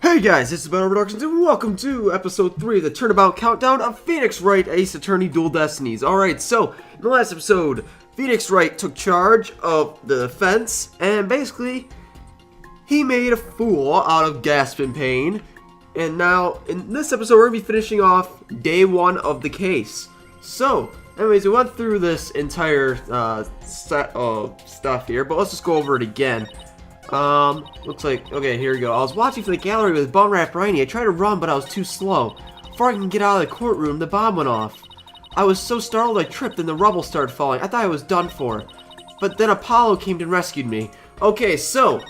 Hey guys, this is Battle Productions and welcome to episode 3 of the Turnabout countdown of Phoenix Wright Ace Attorney Dual Destinies. Alright, so in the last episode, Phoenix Wright took charge of the defense and basically he made a fool out of Gaspin Payne. And now in this episode we're going to be finishing off day 1 of the case. So, anyways, we went through this entire set of stuff here, but let's just go over it again. Looks like, okay, here we go. I was watching from the gallery with Bum Rat Briny. I tried to run, but I was too slow. Before I can get out of the courtroom, the bomb went off. I was so startled I tripped and the rubble started falling. I thought I was done for. But then Apollo came and rescued me. Okay, so,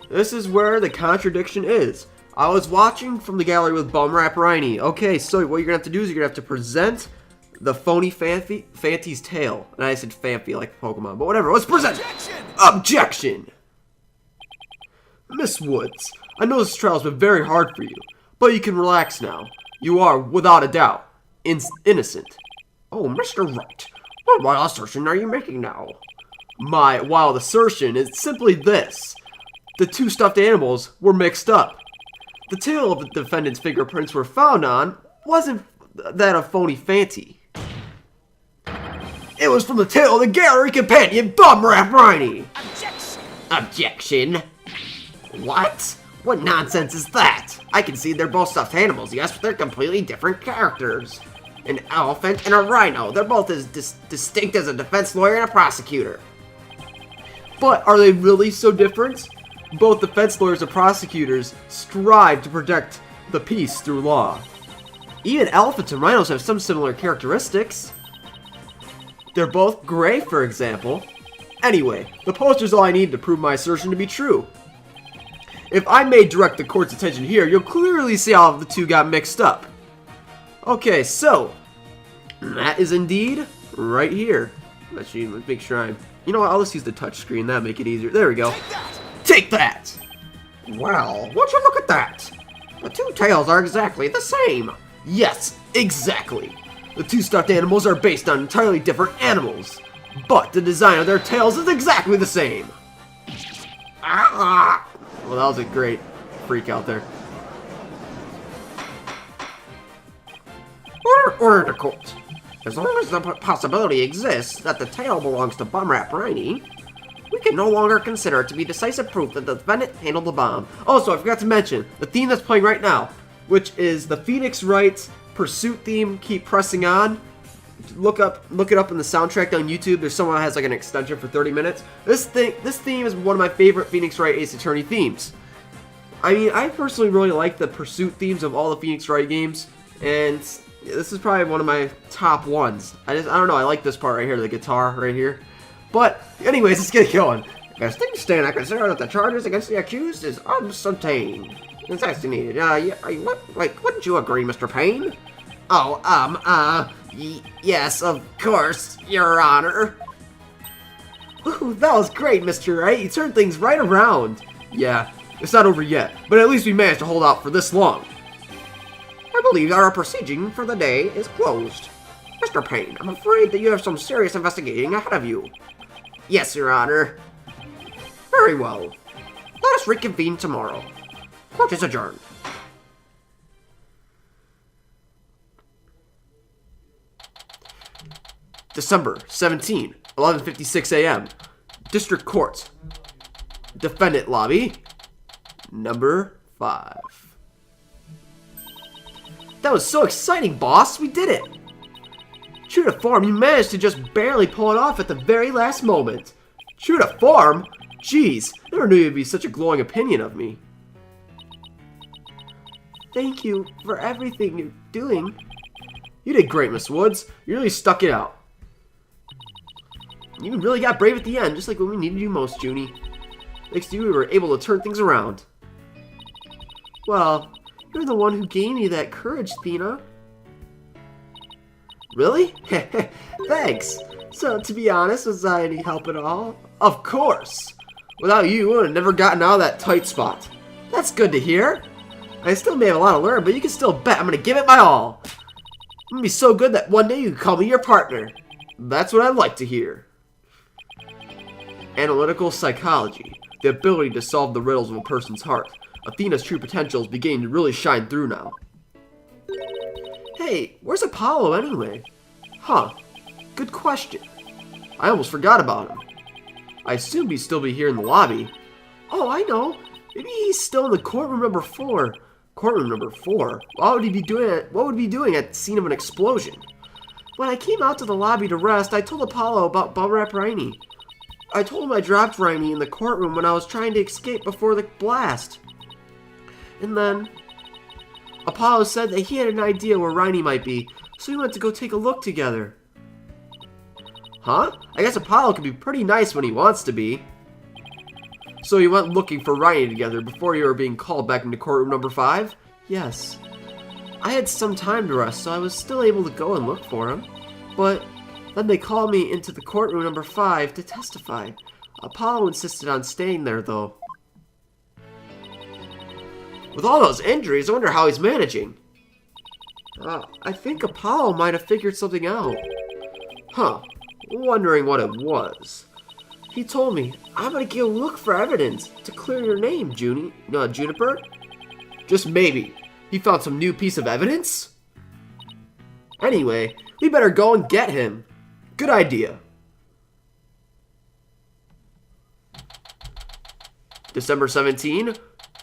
this is where the contradiction is. I was watching from the gallery with Bum Rat Briny. Okay, so what you're gonna have to do is you're gonna have to present the phony Fanty's tail. And I said Fanfy like Pokemon, but whatever. Let's present it. Objection! Miss Woods, I know this trial has been very hard for you, but you can relax now. You are, without a doubt, innocent. Oh, Mr. Wright, what wild assertion are you making now? My wild assertion is simply this. The two stuffed animals were mixed up. The tail of the defendant's fingerprints were found on wasn't that of phony Fanty. It was from the tail of the gallery companion, Bum Rat Briny. Objection! Objection? What? What nonsense is that? I can see they're both stuffed animals, yes, but they're completely different characters. An elephant and a rhino. They're both as distinct as a defense lawyer and a prosecutor. But are they really so different? Both defense lawyers and prosecutors strive to protect the peace through law. Even elephants and rhinos have some similar characteristics. They're both gray, for example. Anyway, the poster's all I need to prove my assertion to be true. If I may direct the court's attention here, you'll clearly see how the two got mixed up. Okay, so that is indeed right here. Let's make sure I'm... You know what, I'll just use the touch screen. That'll make it easier. There we go. Take that! Well, would you look at that? The two tails are exactly the same. Yes, exactly. The two stuffed animals are based on entirely different animals, but the design of their tails is exactly the same. Ah! Well, that was a great freak out there. Order to court. As long as the possibility exists that the tail belongs to Bum Rat Briny, we can no longer consider it to be decisive proof that the defendant handled the bomb. Also, I forgot to mention the theme that's playing right now, which is the Phoenix Wright Pursuit theme. Keep pressing on. Look it up in the soundtrack on YouTube. There's someone that has like an extension for 30 minutes. This theme is one of my favorite Phoenix Wright Ace Attorney themes. I mean, I personally really like the Pursuit themes of all the Phoenix Wright games, and this is probably one of my top ones. I don't know, I like this part right here, the guitar right here. But anyways, let's get going. As things stand, I consider that the charges against the accused is unsustained. Destinies. Wouldn't you agree, Mr. Payne? Oh, yes, of course, Your Honor. Ooh, that was great, Mr. Wright. You turned things right around. Yeah, it's not over yet, but at least we managed to hold out for this long. I believe our proceeding for the day is closed. Mr. Payne, I'm afraid that you have some serious investigating ahead of you. Yes, Your Honor. Very well. Let us reconvene tomorrow. Court is adjourned. December 17, 11:56 a.m. District Court. Defendant Lobby. Number 5. That was so exciting, boss. We did it. True to form, you managed to just barely pull it off at the very last moment. True to form? Jeez, never knew you'd be such a glowing opinion of me. Thank you for everything you're doing. You did great, Miss Woods. You really stuck it out. You really got brave at the end, just like when we needed you most, Junie. Thanks to you, we were able to turn things around. Well, you're the one who gave me that courage, Thena. Really? Thanks. So, to be honest, was I any help at all? Of course. Without you, we would have never gotten out of that tight spot. That's good to hear. I still may have a lot to learn, but you can still bet I'm going to give it my all. I'm going to be so good that one day you can call me your partner. That's what I'd like to hear. Analytical psychology. the ability to solve the riddles of a person's heart. Athena's true potential is beginning to really shine through now. Hey, where's Apollo anyway? Huh, good question. I almost forgot about him. I assume he'd still be here in the lobby. Oh, I know. Maybe he's still in the courtroom number 4. Courtroom number 4? What would he be doing at the scene of an explosion? When I came out to the lobby to rest, I told Apollo about Bumrap Rainey. I told him I dropped Rainey in the courtroom when I was trying to escape before the blast. And then Apollo said that he had an idea where Rainey might be, so we went to go take a look together. Huh? I guess Apollo can be pretty nice when he wants to be. So you went looking for Rainey together before you were being called back into courtroom number 5? Yes. I had some time to rest, so I was still able to go and look for him. But then they called me into the courtroom number 5 to testify. Apollo insisted on staying there, though. With all those injuries, I wonder how he's managing. I think Apollo might have figured something out. Huh. Wondering what it was. He told me, I'm gonna go look for evidence to clear your name, Juniper. Just maybe. He found some new piece of evidence? Anyway, we better go and get him. Good idea. December 17,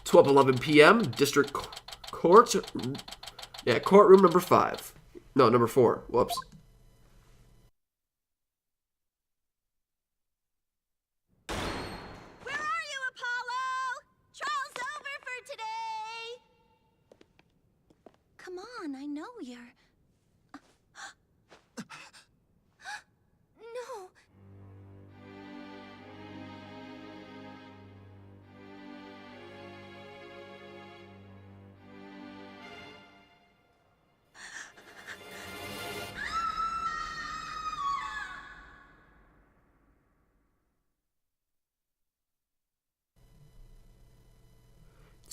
12:11 p.m. District Court. Yeah, courtroom number 5. No, number 4. Whoops. Where are you, Apollo? Trial's over for today. Come on, I know you're... No.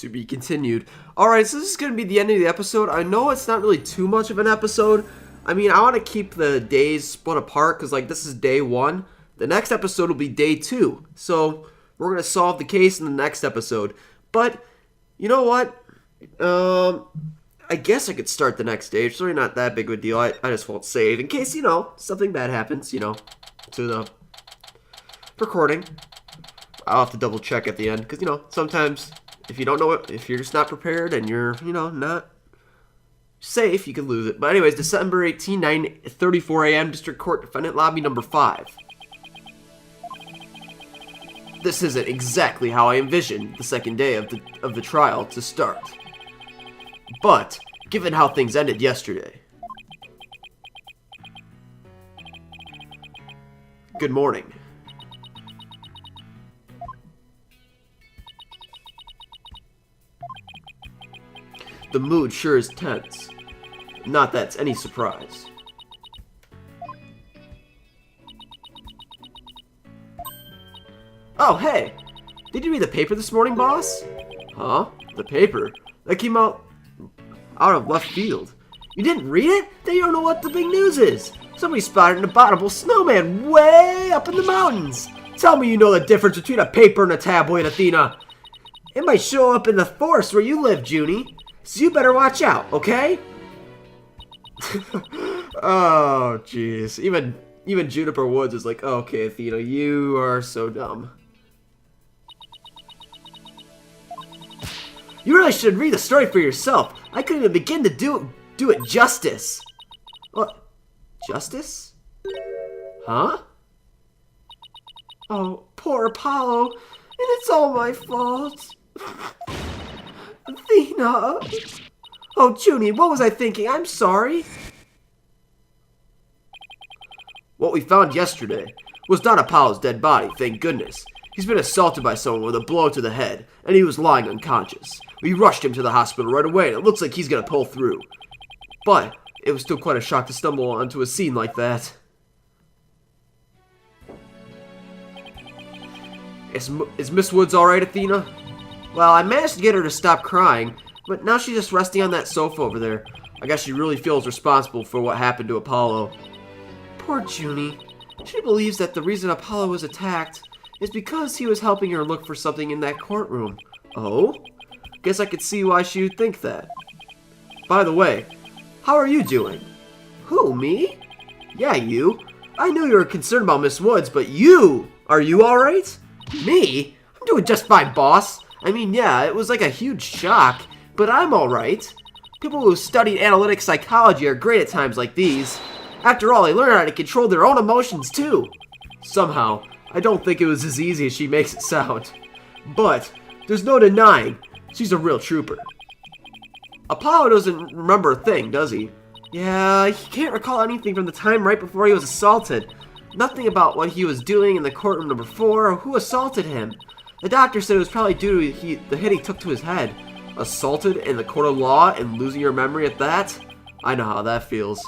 To be continued. Alright, so this is going to be the end of the episode. I know it's not really too much of an episode. I mean, I want to keep the days split apart because, like, this is day 1. The next episode will be day 2. So, we're going to solve the case in the next episode. But, you know what? I guess I could start the next day. It's really not that big of a deal. I just won't save in case, something bad happens, to the recording. I'll have to double check at the end because, sometimes... If you don't know it, if you're just not prepared and you're, not safe, you can lose it. But anyways, December 18, 9:34 a.m., District Court Defendant Lobby number 5. This isn't exactly how I envisioned the second day of the trial to start. But, given how things ended yesterday. Good morning. The mood sure is tense. Not that's any surprise. Oh, hey! Did you read the paper this morning, boss? Huh? The paper? That came out of left field. You didn't read it? Then you don't know what the big news is. Somebody spotted an abominable snowman way up in the mountains. Tell me you know the difference between a paper and a tabloid, Athena. It might show up in the forest where you live, Junie. So you better watch out, okay? Oh, jeez. Even Juniper Woods is like, oh, okay, Athena, you are so dumb. You really should read the story for yourself. I couldn't even begin to do it justice. What? Justice? Huh? Oh, poor Apollo. And it's all my fault. Athena! Oh, Junie, what was I thinking? I'm sorry. What we found yesterday was not Apollo's dead body, thank goodness. He's been assaulted by someone with a blow to the head, and he was lying unconscious. We rushed him to the hospital right away, and it looks like he's gonna pull through. But it was still quite a shock to stumble onto a scene like that. Is Miss Woods alright, Athena? Well, I managed to get her to stop crying, but now she's just resting on that sofa over there. I guess she really feels responsible for what happened to Apollo. Poor Junie. She believes that the reason Apollo was attacked is because he was helping her look for something in that courtroom. Oh? Guess I could see why she would think that. By the way, how are you doing? Who, me? Yeah, you. I knew you were concerned about Miss Woods, but you! Are you alright? Me? I'm doing just fine, boss. I mean, yeah, it was like a huge shock, but I'm alright. People who study analytic psychology are great at times like these. After all, they learn how to control their own emotions, too. Somehow, I don't think it was as easy as she makes it sound. But, there's no denying, she's a real trooper. Apollo doesn't remember a thing, does he? Yeah, he can't recall anything from the time right before he was assaulted. Nothing about what he was doing in the courtroom number 4 or who assaulted him. The doctor said it was probably due to the hit he took to his head. Assaulted in the court of law and losing your memory at that? I know how that feels.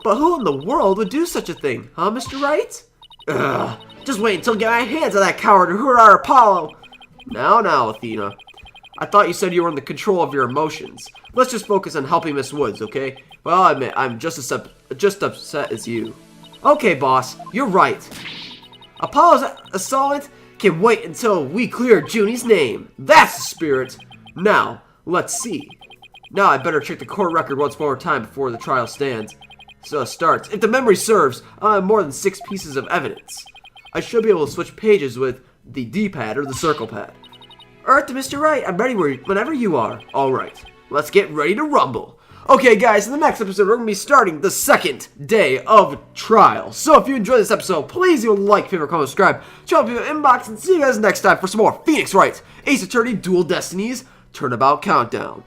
But who in the world would do such a thing, huh, Mr. Wright? Ugh, just wait until we get our hands on that coward who hurt our Apollo. Now, Athena. I thought you said you were in the control of your emotions. Let's just focus on helping Miss Woods, okay? Well, I'll admit, I'm just upset as you. Okay, boss, you're right. Apollo's assailant can wait until we clear Junie's name. That's the spirit. Now, let's see. Now I better check the court record once more time before the trial starts. If the memory serves, I have more than 6 pieces of evidence. I should be able to switch pages with the D-pad or the circle pad. Alright, Mr. Wright, I'm ready whenever you are. Alright, let's get ready to rumble. Okay, guys, in the next episode, we're going to be starting the 2nd day of trial. So if you enjoyed this episode, please leave a like, favorite, comment, subscribe. Check out the inbox, and see you guys next time for some more Phoenix Wright, Ace Attorney, Dual Destinies, Turnabout Countdown.